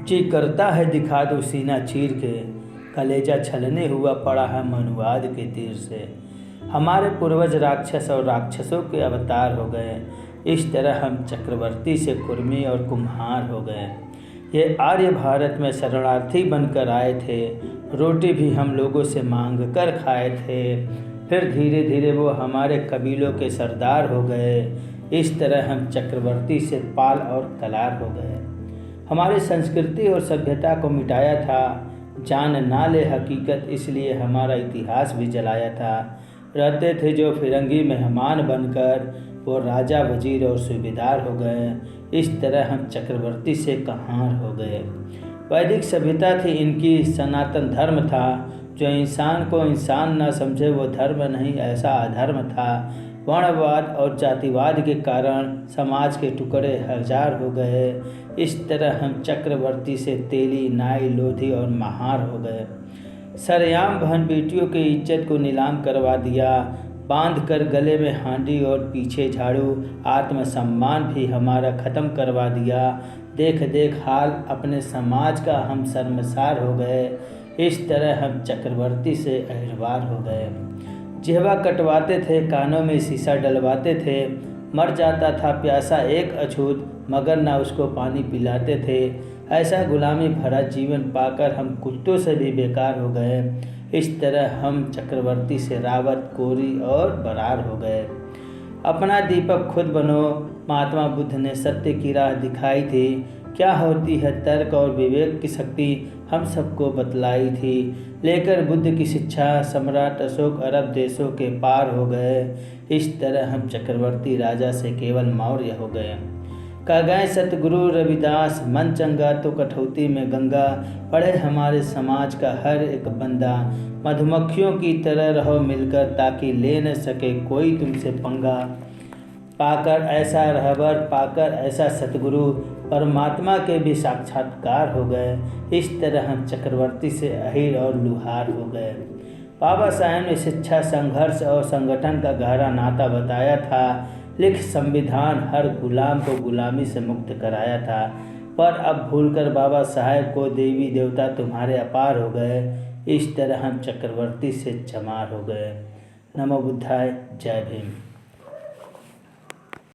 जी करता है दिखा दो सीना चीर के, कलेजा छलने हुआ पड़ा है मनुवाद के तीर से। हमारे पूर्वज राक्षस और राक्षसों के अवतार हो गए, इस तरह हम चक्रवर्ती से कुर्मी और कुम्हार हो गए। ये आर्य भारत में शरणार्थी बनकर आए थे, रोटी भी हम लोगों से मांग कर खाए थे। फिर धीरे धीरे वो हमारे कबीलों के सरदार हो गए, इस तरह हम चक्रवर्ती से पाल और कलार हो गए। हमारी संस्कृति और सभ्यता को मिटाया था, जान ना ले हकीकत इसलिए हमारा इतिहास भी जलाया था। रहते थे जो फिरंगी मेहमान बनकर, वो राजा वजीर और सूबेदार हो गए, इस तरह हम चक्रवर्ती से कहार हो गए। वैदिक सभ्यता थी इनकी, सनातन धर्म था, जो इंसान को इंसान न समझे वो धर्म नहीं ऐसा अधर्म था। वर्णवाद और जातिवाद के कारण समाज के टुकड़े हजार हो गए, इस तरह हम चक्रवर्ती से तेली, नाई, लोधी और महार हो गए। सरेआम बहन बेटियों की इज्जत को नीलाम करवा दिया, बांध कर गले में हांडी और पीछे झाड़ू, आत्मसम्मान भी हमारा ख़त्म करवा दिया। देख देख हाल अपने समाज का हम शर्मसार हो गए, इस तरह हम चक्रवर्ती से अहिरवार हो गए। जिह्वा कटवाते थे, कानों में शीशा डलवाते थे, मर जाता था प्यासा एक अछूत, मगर ना उसको पानी पिलाते थे। ऐसा गुलामी भरा जीवन पाकर हम कुत्तों से भी बेकार हो गए, इस तरह हम चक्रवर्ती से रावत, कोरी और बरार हो गए। अपना दीपक खुद बनो, महात्मा बुद्ध ने सत्य की राह दिखाई थी। क्या होती है तर्क और विवेक की शक्ति हम सबको बतलाई थी। लेकर बुद्ध की शिक्षा सम्राट अशोक अरब देशों के पार हो गए, इस तरह हम चक्रवर्ती राजा से केवल मौर्य हो गए। कह गए सतगुरु रविदास, मन चंगा तो कठौती में गंगा, पढ़े हमारे समाज का हर एक बंदा। मधुमक्खियों की तरह रहो मिलकर, ताकि ले न सके कोई तुमसे पंगा। पाकर ऐसा रहबर, पाकर ऐसा सतगुरु, परमात्मा के भी साक्षात्कार हो गए, इस तरह हम चक्रवर्ती से अहीर और लुहार हो गए। बाबा साहेब ने शिक्षा, संघर्ष और संगठन का गहरा नाता बताया था। लिख संविधान हर गुलाम को गुलामी से मुक्त कराया था। पर अब भूलकर बाबा साहेब को देवी देवता तुम्हारे अपार हो गए, इस तरह हम चक्रवर्ती से चमार हो गए। नमो बुद्धाय, जय भीम।